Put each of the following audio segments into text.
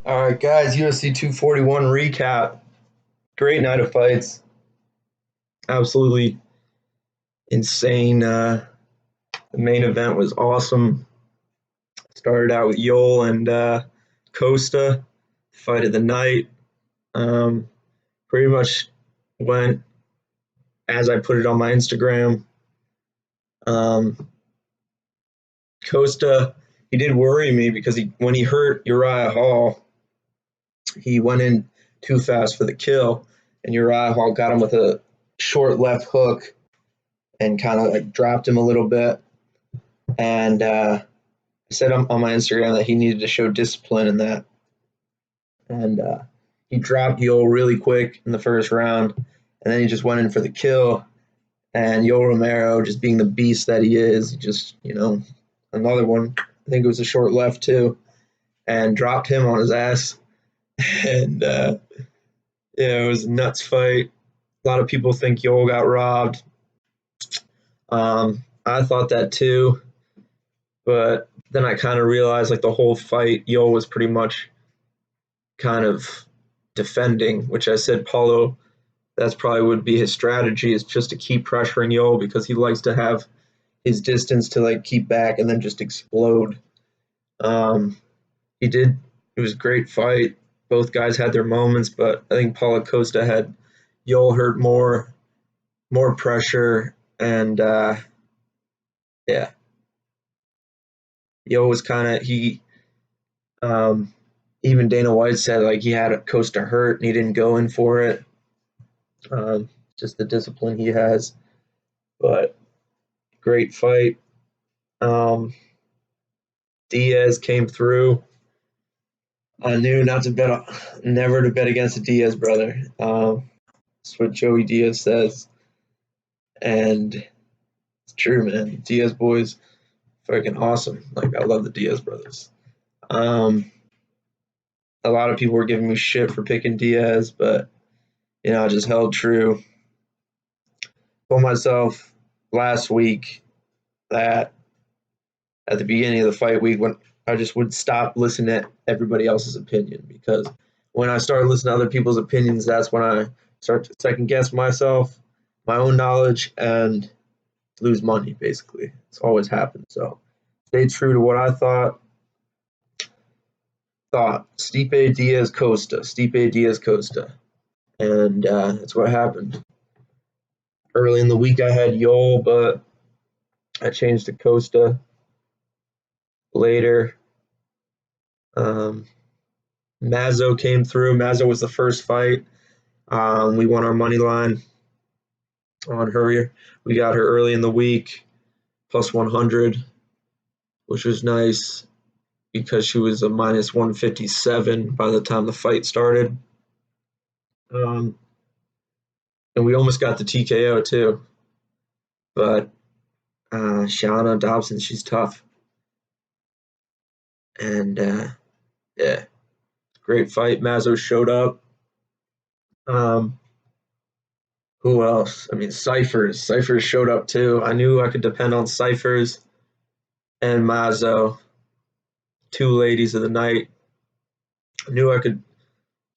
All right, guys, UFC 241 recap. Great night of fights. Absolutely insane. The main event was awesome. Started out with Yoel and Costa, fight of the night. Um, Pretty much went as I put it on my Instagram. Um, Costa, he did worry me because when he hurt Uriah Hall, he went in too fast for the kill, and Uriah Hall got him with a short left hook and kind of like dropped him a little bit. And I said on my Instagram that he needed to show discipline in that. And he dropped Yoel really quick in the first round, and then he just went in for the kill. And Yoel Romero, just being the beast that he is, just, another one. I think it was a short left too, and dropped him on his ass. And yeah, it was a nuts fight. A lot of people think Yoel got robbed. I thought that too, but then I kind of realized like the whole fight, Yoel was pretty much kind of defending, which I said Paulo, that's probably would be his strategy, is just to keep pressuring Yoel because he likes to have his distance to like keep back and then just explode. He did. It was a great fight. Both guys had their moments, but I think Paulo Costa had Yoel hurt more pressure, and yeah, Yoel was kind of he. Even Dana White said like he had Costa hurt and he didn't go in for it. Just the discipline he has, but great fight. Diaz came through. I knew not to bet, never to bet against a Diaz brother. That's what Joey Diaz says, and it's true, man. Diaz boys, fucking awesome. Like I love the Diaz brothers. A lot of people were giving me shit for picking Diaz, but I just held true. Told myself last week that at the beginning of the fight week when I just would stop listening to everybody else's opinion, because when I started listening to other people's opinions, that's when I start to second guess myself, my own knowledge, and lose money, basically. It's always happened. So stay true to what I thought. Stipe Diaz Costa. Stipe Diaz Costa. And that's what happened. Early in the week, I had Yoel, but I changed to Costa later. Mazo came through. Mazo was the first fight. We won our money line on her. We got her early in the week, plus 100, which was nice because she was a minus 157 by the time the fight started. And we almost got the TKO too. But Shauna Dobson, she's tough. And yeah, great fight. Mazo showed up. Who else? I mean, Cifers. Cifers showed up too. I knew I could depend on Cifers and Mazo, two ladies of the night. I knew I could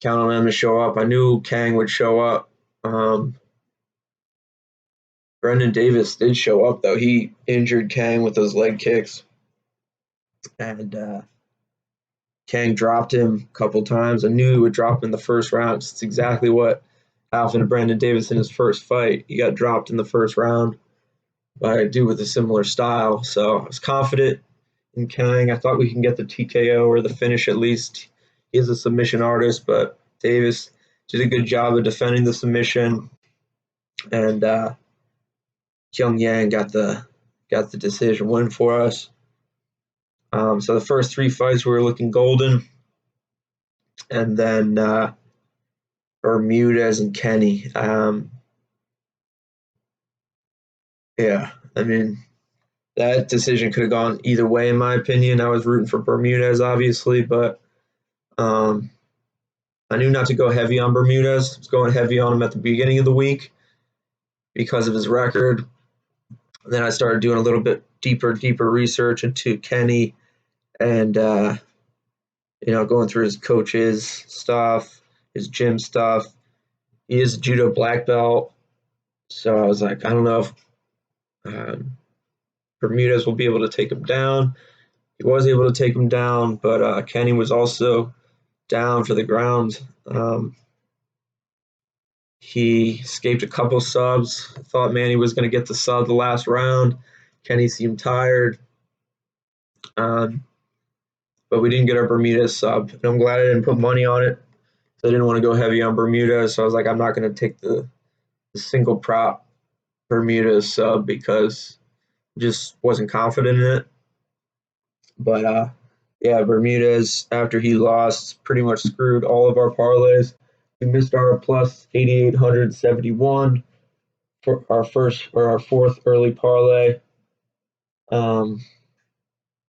count on them to show up. I knew Kang would show up. Brendan Davis did show up, though. He injured Kang with those leg kicks. And Kang dropped him a couple times. I knew he would drop him in the first round. It's exactly what happened to Brendan Davis in his first fight. He got dropped in the first round by a dude with a similar style. So I was confident in Kang. I thought we can get the TKO or the finish at least. He is a submission artist, but Davis did a good job of defending the submission. And Kyung Yang got the decision win for us. So the first three fights we were looking golden, and then Bermudez and Kenny. Yeah, I mean that decision could have gone either way in my opinion. I was rooting for Bermudez, obviously, but I knew not to go heavy on Bermudez. I was going heavy on him at the beginning of the week because of his record. And then I started doing a little bit deeper research into Kenny, and going through his coaches stuff, his gym stuff. He is a judo black belt, so I was like, I don't know if Bermudez will be able to take him down. He was able to take him down, but Kenny was also down for the ground. He escaped a couple subs. I thought Manny was going to get the sub the last round. Kenny seemed tired. But we didn't get our Bermudez sub. And I'm glad I didn't put money on it. So I didn't want to go heavy on Bermudez. So I was like, I'm not going to take the single prop Bermudez sub because I just wasn't confident in it. But yeah, Bermudez, after he lost, pretty much screwed all of our parlays. We missed our plus 8,871 for our fourth early parlay,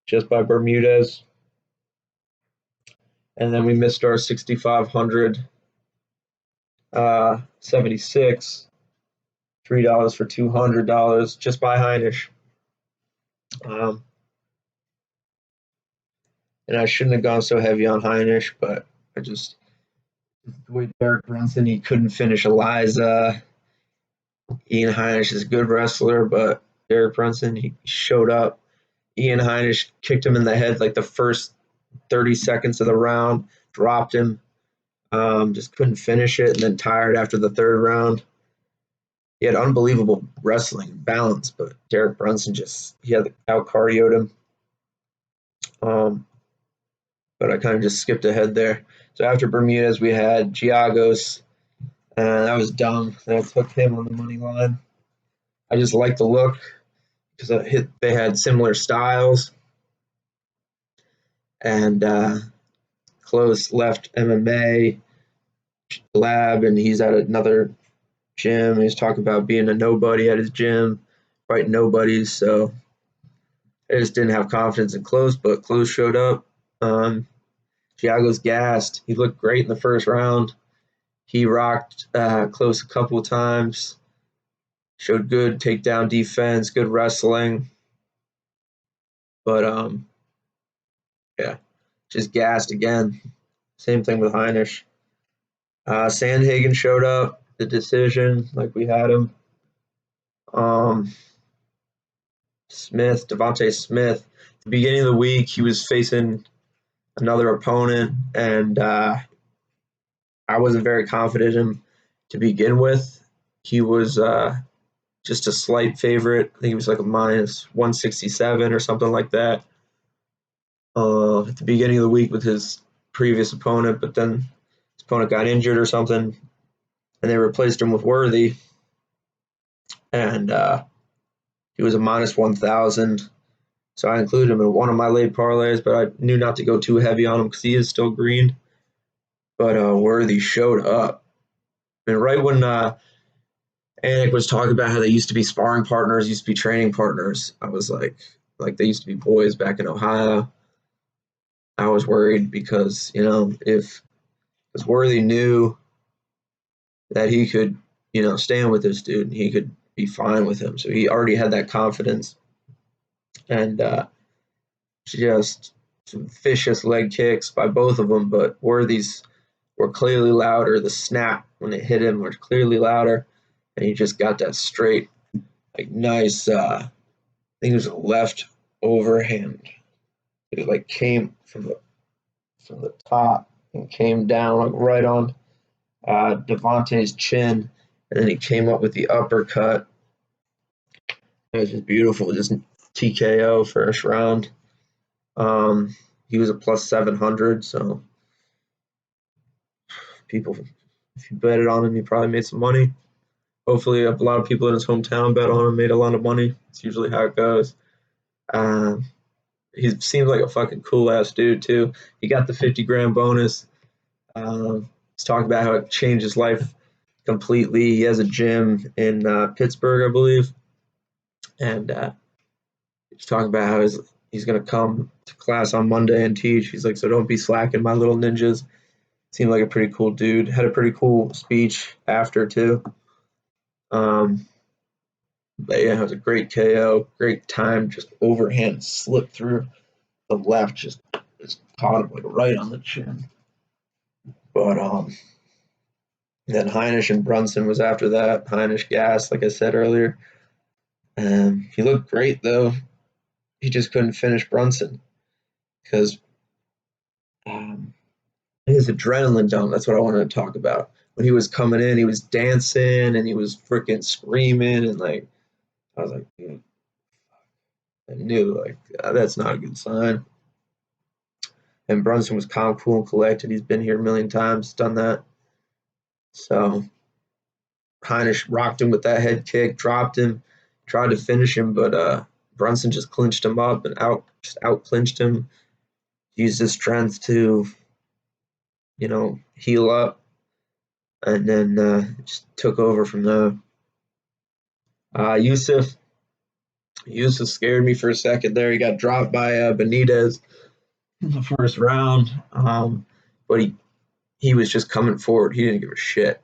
just by Bermudez. And then we missed our 6,500 $76, $3 for $200 just by Heinisch. And I shouldn't have gone so heavy on Heinisch, but I just the way Derek Brunson, he couldn't finish Eliza. Ian Heinisch is a good wrestler, but Derek Brunson, he showed up. Ian Heinisch kicked him in the head like the first 30 seconds of the round, dropped him, just couldn't finish it, and then tired after the third round. He had unbelievable wrestling balance, but Derek Brunson he had out cardioed him. But I kind of just skipped ahead there. So after Bermudez, we had Giagos, and that was dumb. And I took him on the money line. I just liked the look because they had similar styles. And Close left MMA lab, and he's at another gym. He's talking about being a nobody at his gym, fighting nobodies. So I just didn't have confidence in Close, but Close showed up. Thiago's gassed. He looked great in the first round. He rocked Close a couple of times. Showed good takedown defense, good wrestling. But yeah, just gassed again. Same thing with Heinisch. Sandhagen showed up, the decision, like we had him. Devontae Smith. At the beginning of the week, he was facing another opponent, and I wasn't very confident in him to begin with. He was just a slight favorite. I think he was like a minus 167 or something like that at the beginning of the week with his previous opponent, but then his opponent got injured or something, and they replaced him with Worthy, and he was a minus 1,000. So I included him in one of my late parlays, but I knew not to go too heavy on him because he is still green. But Worthy showed up. And right when Anik was talking about how they used to be sparring partners, used to be training partners, I was like they used to be boys back in Ohio. I was worried because, because Worthy knew that he could, stand with this dude and he could be fine with him. So he already had that confidence. And just some vicious leg kicks by both of them, but Worthy's were clearly louder. The snap when it hit him was clearly louder, and he just got that straight, nice. I think it was a left overhand. It came from the top and came down right on Devontae's chin, and then he came up with the uppercut. It was just beautiful, just TKO first round. He was a plus 700, so people, if you bet it on him, you probably made some money. Hopefully, a lot of people in his hometown bet on him, made a lot of money. It's usually how it goes. He seems like a fucking cool ass dude too. He got the 50 grand bonus. He's talking about how it changed his life completely. He has a gym in Pittsburgh, I believe, and he's talking about how he's going to come to class on Monday and teach. He's like, so don't be slacking, my little ninjas. Seemed like a pretty cool dude. Had a pretty cool speech after too. But yeah, it was a great KO, great time, just overhand slip through the left, just just caught him like right on the chin. But then Heinisch and Brunson was after that. Heinisch gassed, like I said earlier. He looked great though. He just couldn't finish Brunson because his adrenaline dump. That's what I wanted to talk about. When he was coming in, he was dancing and he was freaking screaming and like I was like, dude, I knew like that's not a good sign. And Brunson was calm, cool, and collected. He's been here a million times, done that. So Heinisch rocked him with that head kick, dropped him, tried to finish him, but Brunson just clinched him up and out clinched him. Used his strength to, heal up, and then just took over from there. Yusuff scared me for a second there. He got dropped by Benitez in the first round, but he was just coming forward. He didn't give a shit.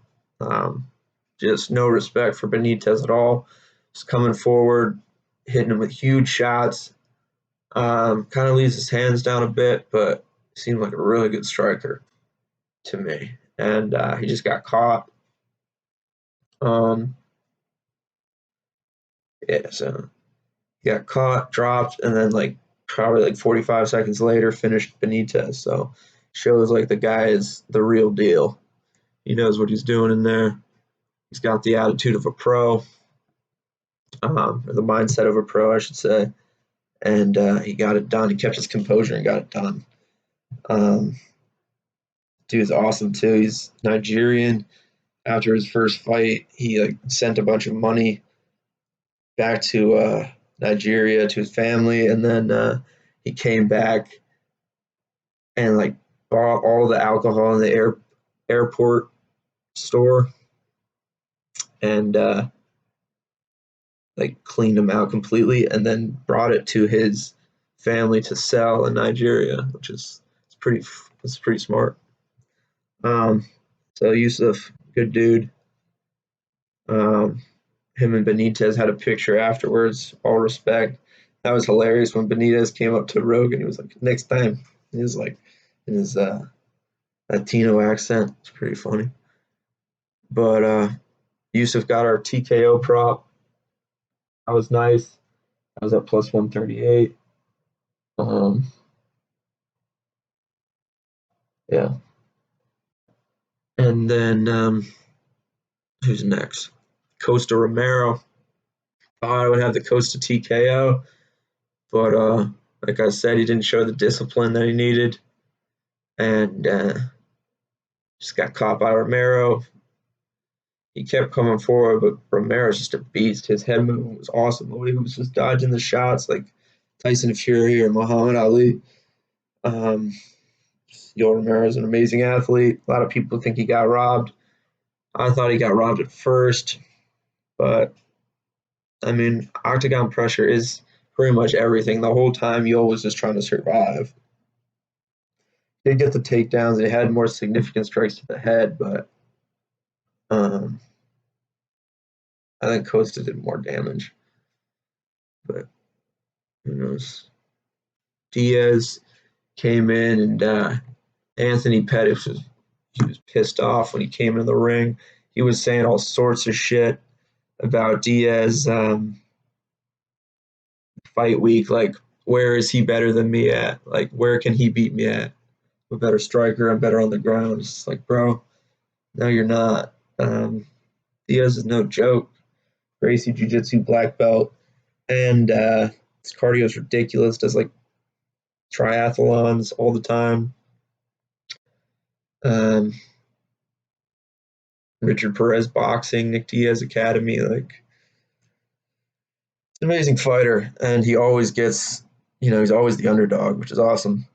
Just no respect for Benitez at all. Just coming forward, hitting him with huge shots. Kind of leaves his hands down a bit, but seemed like a really good striker to me. And he just got caught. So he got caught, dropped, and then probably 45 seconds later finished Benitez. So shows like the guy is the real deal. He knows what he's doing in there. He's got the attitude of a pro, or the mindset of a pro, I should say. And he got it done. He kept his composure and got it done. Dude's awesome too. He's Nigerian. After his first fight, he sent a bunch of money back to Nigeria to his family, and then he came back and bought all the alcohol in the airport store and cleaned them out completely, and then brought it to his family to sell in Nigeria, which is pretty smart. So Yusuff, good dude. Him and Benitez had a picture afterwards. All respect. That was hilarious when Benitez came up to Rogan. He was like, "Next time." He was like in his Latino accent. It's pretty funny. But Yusuff got our TKO prop. That was nice. I was at plus 138. Yeah. And then who's next? Costa Romero. Thought I would have the Costa TKO, but like I said, he didn't show the discipline that he needed, and just got caught by Romero. He kept coming forward, but Romero's just a beast. His head movement was awesome. The way he was just dodging the shots like Tyson Fury or Muhammad Ali. Yoel Romero is an amazing athlete. A lot of people think he got robbed. I thought he got robbed at first, but I mean, octagon pressure is pretty much everything. The whole time, Yoel was just trying to survive. He did get the takedowns. He had more significant strikes to the head, but I think Costa did more damage. But who knows? Diaz came in, and Anthony Pettis was pissed off when he came into the ring. He was saying all sorts of shit about Diaz fight week, like where is he better than me at? Like where can he beat me at? I'm a better striker. I'm better on the ground. It's like, bro, no, you're not. Diaz is no joke. Gracie Jiu-Jitsu black belt, and his cardio is ridiculous. Does triathlons all the time. Richard Perez boxing, Nick Diaz Academy, it's an amazing fighter, and he always gets, he's always the underdog, which is awesome.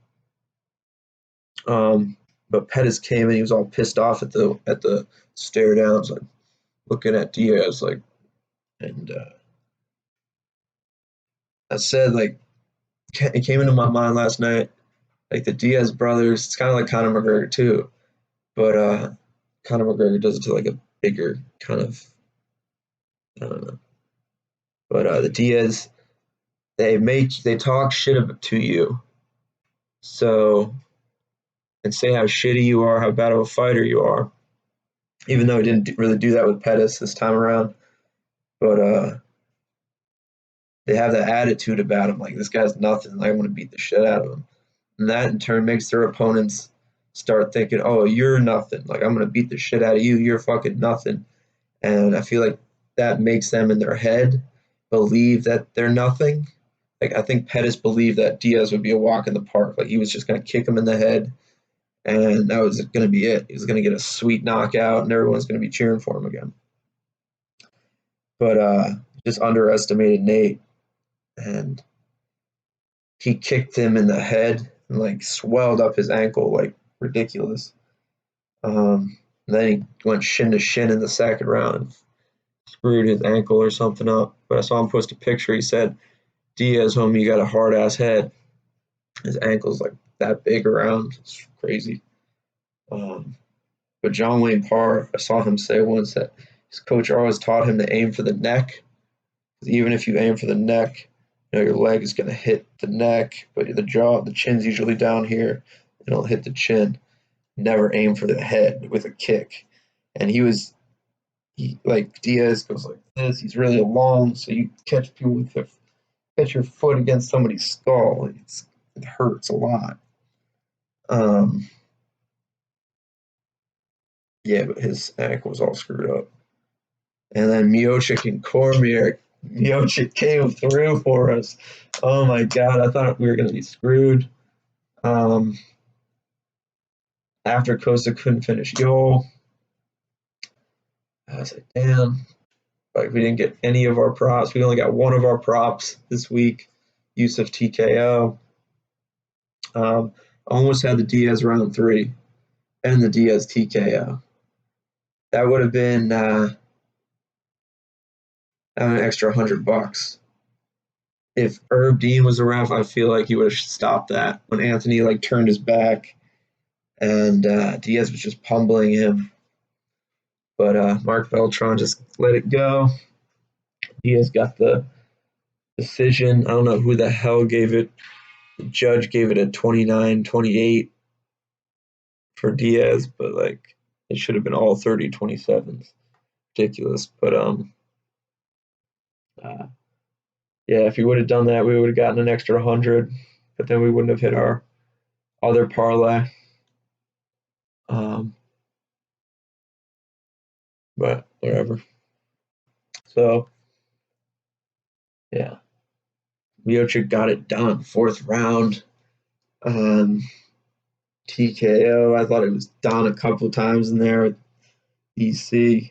But Pettis came in, he was all pissed off at the stare downs, looking at Diaz, and I said, it came into my mind last night, the Diaz brothers, it's kind of like Conor McGregor too, but Conor McGregor does it to a bigger kind of, I don't know. But the Diaz, they talk shit to you So, and say how shitty you are, how bad of a fighter you are. Even though he didn't really do that with Pettis this time around, but they have that attitude about him, like this guy's nothing. Like, I want to beat the shit out of him, and that in turn makes their opponents start thinking, "Oh, you're nothing. Like, I'm gonna beat the shit out of you. You're fucking nothing." And I feel like that makes them in their head believe that they're nothing. Like, I think Pettis believed that Diaz would be a walk in the park. Like, he was just gonna kick him in the head, and that was gonna be it. He was gonna get a sweet knockout, and everyone's gonna be cheering for him again. But just underestimated Nate, and he kicked him in the head and like swelled up his ankle like ridiculous. And then he went shin to shin in the second round and screwed his ankle or something up. But I saw him post a picture. He said, "Diaz, homie, you got a hard ass head." His ankle's like that big around. It's crazy. But John Wayne Parr, I saw him say once that his coach always taught him to aim for the neck. Because even if you aim for the neck, your leg is going to hit the neck, but the chin's usually down here. It'll hit the chin. Never aim for the head with a kick. And like Diaz goes like this. He's really long, so you catch people with catch your foot against somebody's skull. It hurts a lot. Yeah, but his ankle was all screwed up. And then Miocic and Cormier. Miocic came through for us. Oh my god, I thought we were gonna be screwed. After Costa couldn't finish Yo, I was like, damn. Like, we didn't get any of our props. We only got one of our props this week. Yusuff TKO. Almost had the Diaz round 3 and the Diaz TKO. That would have been an extra $100. If Herb Dean was a ref, I feel like he would have stopped that when Anthony like turned his back and Diaz was just pummeling him. But Mark Beltran just let it go. Diaz got the decision. I don't know who the hell gave it. The judge gave it a 29-28 for Diaz, but like it should have been all 30-27s. Ridiculous. But yeah, if he would have done that, we would have gotten an extra 100, but then we wouldn't have hit our other parlay. But whatever. So yeah, Miocic got it done. 4th round. TKO. I thought it was done a couple of times in there with DC.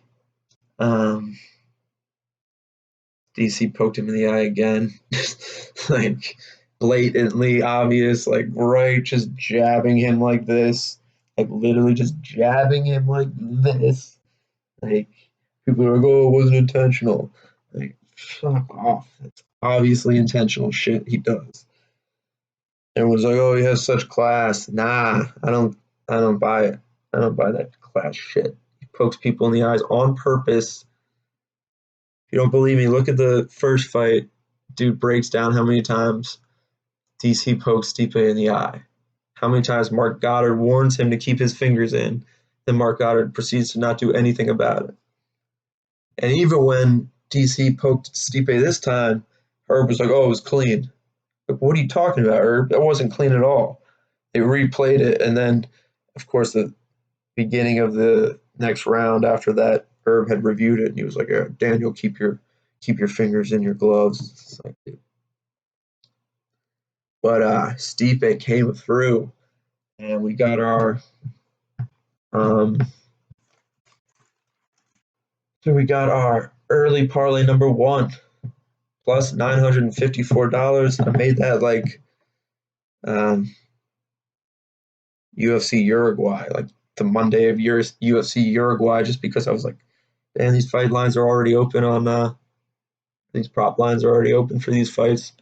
DC poked him in the eye again. Like blatantly obvious, like right, just jabbing him like this. Like literally just jabbing him like this. Like people are like, oh, it wasn't intentional. Like, fuck off. That's obviously intentional shit he does. Everyone's like, oh, he has such class. Nah, I don't buy it. I don't buy that class shit. He pokes people in the eyes on purpose. If you don't believe me, look at the first fight. Dude breaks down how many times DC pokes Stipe in the eye. How many times Mark Goddard warns him to keep his fingers in, then Mark Goddard proceeds to not do anything about it. And even when DC poked Stipe this time, Herb was like, oh, it was clean. Like, what are you talking about, Herb? That wasn't clean at all. They replayed it, and then, of course, the beginning of the next round after that, Herb had reviewed it, and he was like, Daniel, keep your fingers in your gloves. It's like, dude. But Stipe came through, and we got our early parlay number 1 plus $954. I made that like UFC Uruguay, like the Monday of UFC Uruguay, just because I was like, damn, these fight lines are already open on these prop lines are already open for these fights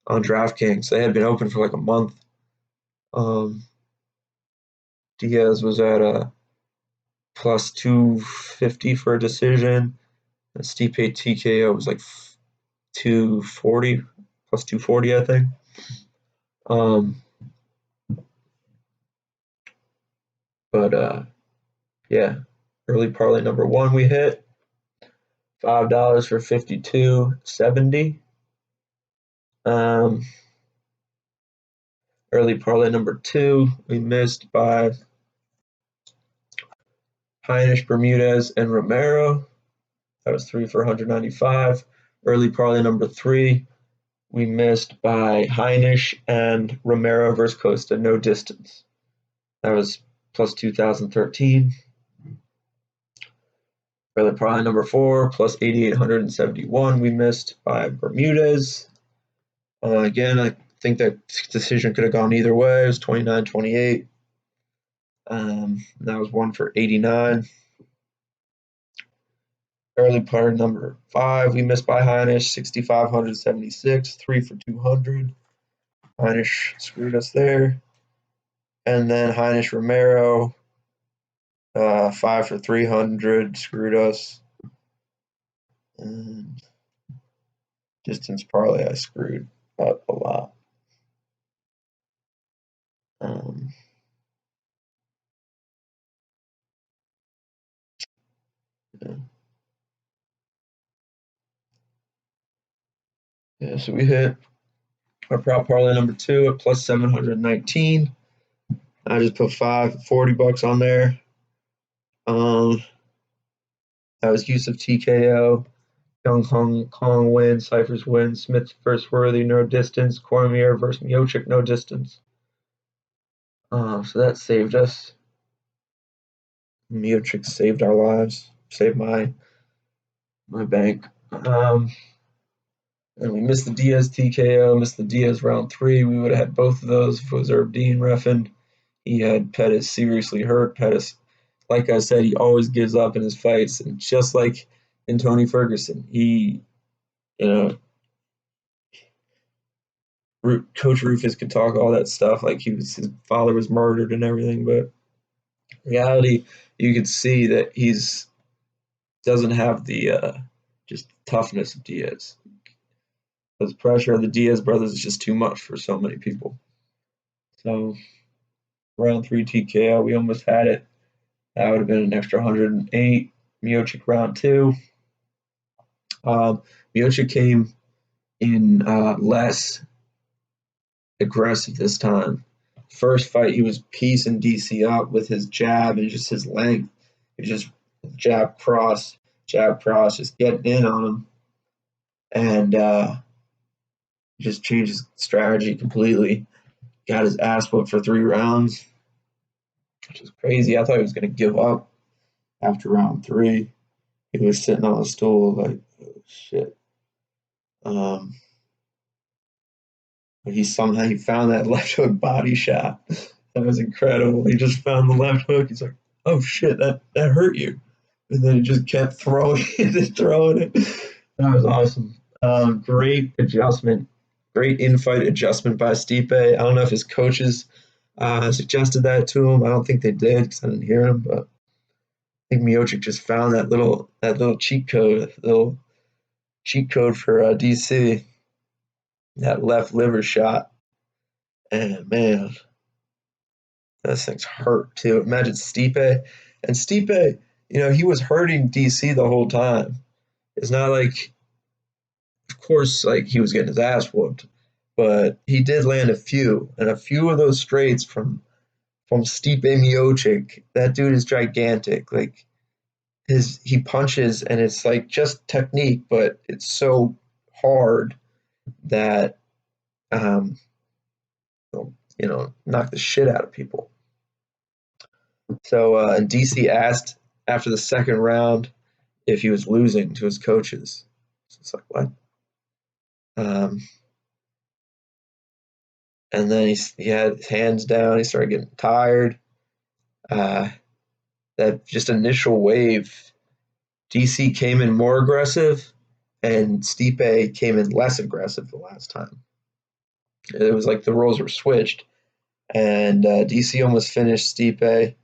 on DraftKings. They had been open for like a month. Diaz was at a plus 250 for a decision. And Stipe TKO was like 240, plus 240, I think. But yeah, early parlay number 1 we hit $5 for 52.70. Early parlay number 2 we missed by Heinisch, Bermudez, and Romero. That was 3 for 195. Early parlay number 3 we missed by Heinisch and Romero versus Costa, no distance. That was plus 2,013. Early parlay number 4 plus 8,871 we missed by Bermudez. Again, I think that decision could have gone either way. It was 29-28. That was 1 for 89. Early parlay number 5 we missed by Heinisch, 6,576, 3 for 200. Heinisch screwed us there. And then Heinisch Romero, 5 for 300, screwed us. And distance parlay, I screwed up a lot. Yeah, so we hit our prop parlay number 2 at plus 719. I just put $40 on there. That was Yusuff TKO, Kyung Ho Kang win, Cifers win, Smith versus Worthy, no distance, Cormier versus Miocic, no distance. So that saved us. Miocic saved our lives, saved my bank. And we missed the Diaz TKO, missed the Diaz round 3. We would have had both of those if it was Herb Dean reffing. He had Pettis seriously hurt. Pettis, like I said, he always gives up in his fights. And just like in Tony Ferguson, Coach Rufus could talk all that stuff, like his father was murdered and everything, but in reality, you could see that he's doesn't have the just toughness of Diaz. The pressure of the Diaz brothers is just too much for so many people. So round 3 TKO, we almost had it. That would have been an extra 108. Miocic round 2. Miocic came in less aggressive this time. First fight, he was piecing DC up with his jab and just his length. He just jab cross, just getting in on him. And just changed his strategy completely. Got his ass whooped for 3 rounds, which is crazy. I thought he was going to give up after round 3. He was sitting on a stool like, oh, shit. But he found that left hook body shot. That was incredible. He just found the left hook. He's like, oh shit, that hurt you. And then he just kept throwing it and throwing it. That was awesome. Great adjustment. Great in-fight adjustment by Stipe. I don't know if his coaches suggested that to him. I don't think they did because I didn't hear him. But I think Miocic just found that little cheat code, for DC. That left liver shot. And man, those things hurt too. Imagine Stipe. And Stipe, he was hurting DC the whole time. It's not like, of course, like he was getting his ass whooped, but he did land a few. And a few of those straights from Stipe Miocic, that dude is gigantic. Like he punches and it's like just technique, but it's so hard that knock the shit out of people. So and DC asked after the second round if he was losing to his coaches. So it's like, what? And then he had his hands down. He started getting tired. That just initial wave, DC came in more aggressive, and Stipe came in less aggressive the last time. It was like the roles were switched, and DC almost finished Stipe.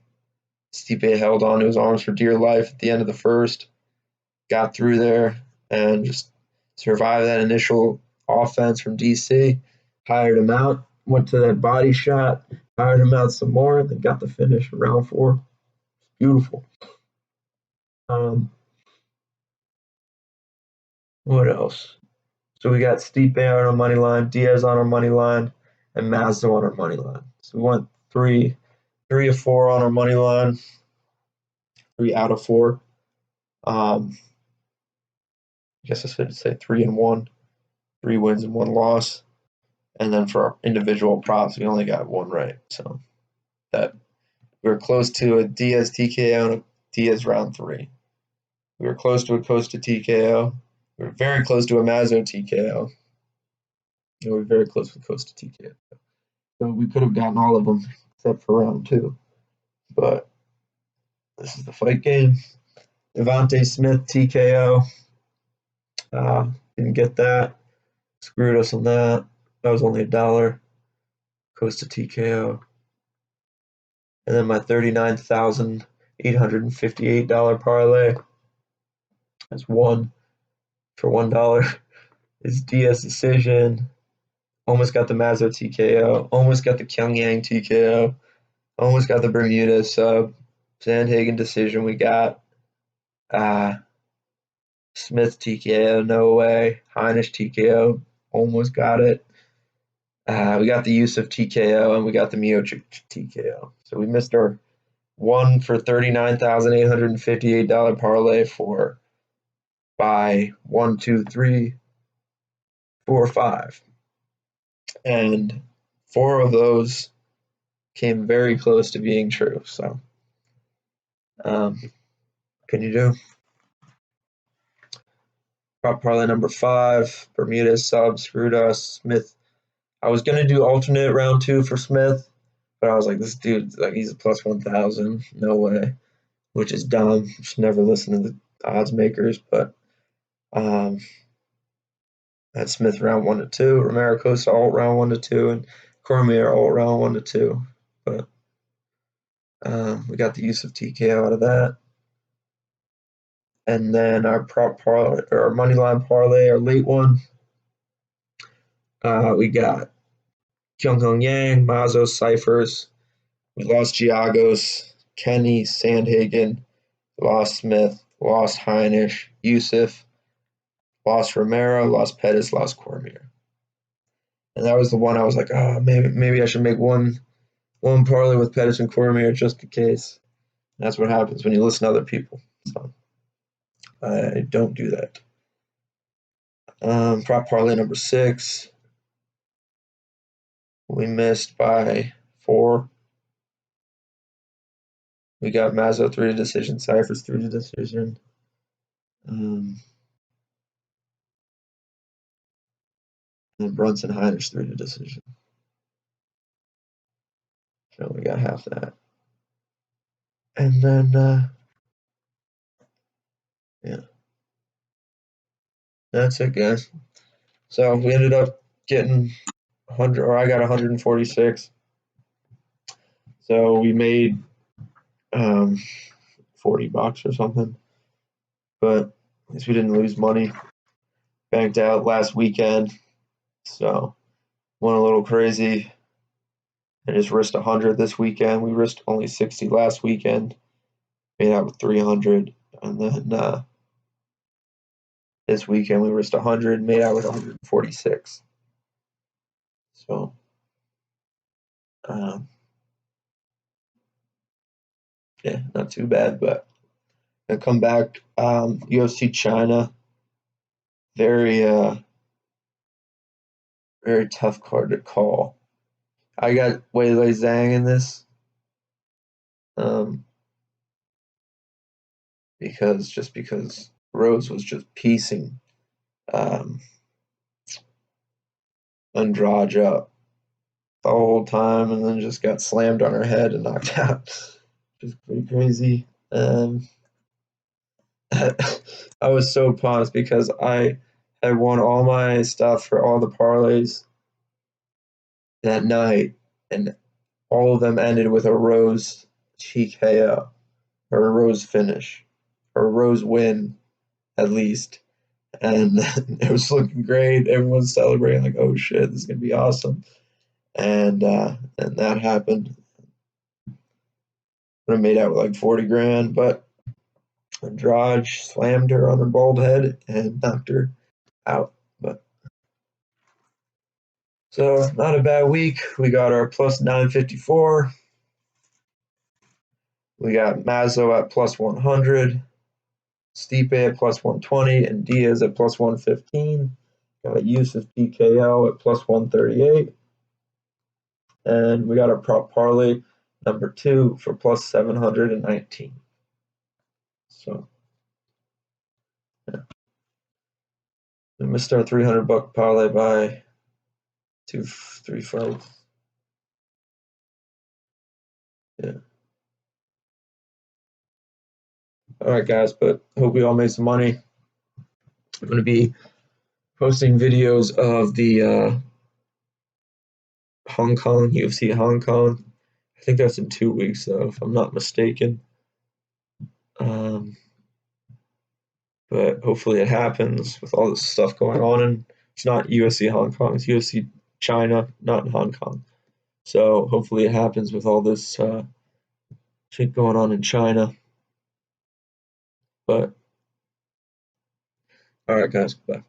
Stipe held on to his arms for dear life at the end of the first, got through there, and just survived that initial offense from DC. Hired him out, went to that body shot, tired him out some more, and then got the finish in round 4. Beautiful. What else? So we got Stipe on our money line, Diaz on our money line, and Mazo on our money line. So we went 3 of 4 on our money line, 3 out of 4. I guess I should say 3 and 1, 3 wins and 1 loss. And then for our individual props, we only got 1 right. So that we were close to a Diaz TKO and a Diaz round 3. We were close to a Costa TKO. We were very close to a Mazo TKO. We were very close with Costa TKO. So we could have gotten all of them except for round 2. But this is the fight game. Devontae Smith TKO. Didn't get that. Screwed us on that. That was only $1. Costa TKO. And then my $39,858 parlay. That's 1 for $1. Is Diaz decision. Almost got the Mazo TKO. Almost got the Kyung Yang TKO. Almost got the Bermuda sub. Sandhagen decision we got. Smith TKO, no way. Heinisch TKO, almost got it. We got the Yusuff TKO, and we got the Miocic TKO. So we missed our 1 for $39,858 parlay by 1, 2, 3, 4, 5. And 4 of those came very close to being true. So, can you do? Prop parlay number 5, Bermuda sub, screwed us. Smith. I was gonna do alternate round 2 for Smith, but I was like, this dude, like, he's a plus 1,000, no way, which is dumb. Should never listen to the odds makers. But had Smith round 1 to 2, Romero Costa alt round 1 to 2, and Cormier alt round 1 to 2. But we got the use of TKO out of that. And then our prop parlay, or our money line parlay, our late one, we got Kyung Ho Kang, Mazo, Cifers. We lost Giagos, Kenny, Sandhagen, lost Smith, lost Heinisch, Yusuff, lost Romero, lost Pettis, lost Cormier. And that was the one I was like, oh, maybe I should make one parlay with Pettis and Cormier just in case. And that's what happens when you listen to other people. So I don't do that. Prop parlay number 6. We missed by 4. We got Mazo 3 to decision, Cifers 3 to decision. And Brunson Heinisch 3 to decision. So we got half that. And then, yeah. That's it, guys. So we ended up getting 100, or I got 146. So we made $40 or something. But at least we didn't lose money. Banked out last weekend. So went a little crazy. I just risked 100 this weekend. We risked only 60 last weekend. Made out with 300. And then this weekend we risked 100, made out with 146. So yeah, not too bad. But I come back. UFC China, very tough card to call. I got Weili Zhang in this, because Rose was just piecing Andrade up the whole time, and then just got slammed on her head and knocked out. Just pretty crazy. I was so pumped because I had won all my stuff for all the parlays that night, and all of them ended with a Rose TKO, or a Rose finish, or a Rose win, at least. And it was looking great. Everyone's celebrating, like, oh shit, this is going to be awesome. and that happened. Would have made out with like 40 grand, but Andrade slammed her on her bald head and knocked her out. But so not a bad week. We got our plus 954. We got Mazo at plus 100, Stipe at plus 120, and Diaz at plus 115. Got a Yusuff TKO at plus 138. And we got our prop parlay number 2 for plus 719. So yeah. We missed our $300 parlay by 3 fights. Yeah. All right, guys, but hope we all made some money. I'm going to be posting videos of the Hong Kong, UFC Hong Kong. I think that's in 2 weeks, though, if I'm not mistaken. But hopefully it happens with all this stuff going on. And it's not UFC Hong Kong, it's UFC China, not in Hong Kong. So hopefully it happens with all this shit going on in China. But all right, guys, bye.